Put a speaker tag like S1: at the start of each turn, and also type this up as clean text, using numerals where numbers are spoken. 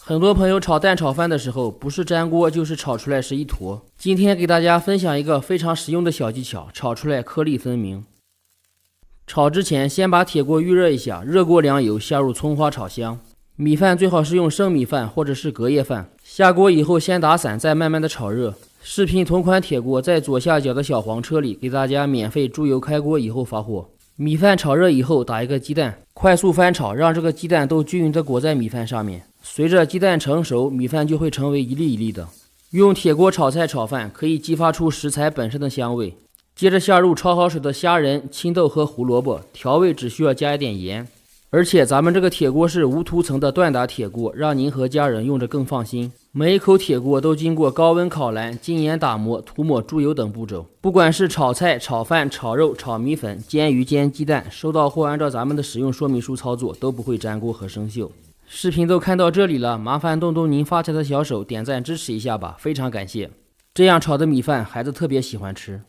S1: 很多朋友炒蛋炒饭的时候，不是粘锅就是炒出来是一坨。今天给大家分享一个非常实用的小技巧，炒出来颗粒分明。炒之前先把铁锅预热一下，热锅凉油，下入葱花炒香。米饭最好是用生米饭或者是隔夜饭。下锅以后先打散，再慢慢的炒热。视频同款铁锅在左下角的小黄车里给大家免费猪油开锅以后发货。米饭炒热以后打一个鸡蛋，快速翻炒，让这个鸡蛋都均匀的裹在米饭上面。随着鸡蛋成熟，米饭就会成为一粒一粒的。用铁锅炒菜炒饭可以激发出食材本身的香味。接着下入焯好水的虾仁、青豆和胡萝卜，调味只需要加一点盐。而且咱们这个铁锅是无涂层的锻打铁锅，让您和家人用着更放心。每一口铁锅都经过高温烤蓝、精盐打磨、涂抹猪油等步骤。不管是炒菜、炒饭、炒肉、炒米粉、煎鱼、煎鸡蛋，收到货按照咱们的使用说明书操作，都不会粘锅和生锈。视频都看到这里了，麻烦动动您发财的小手，点赞支持一下吧，非常感谢。这样炒的米饭孩子特别喜欢吃。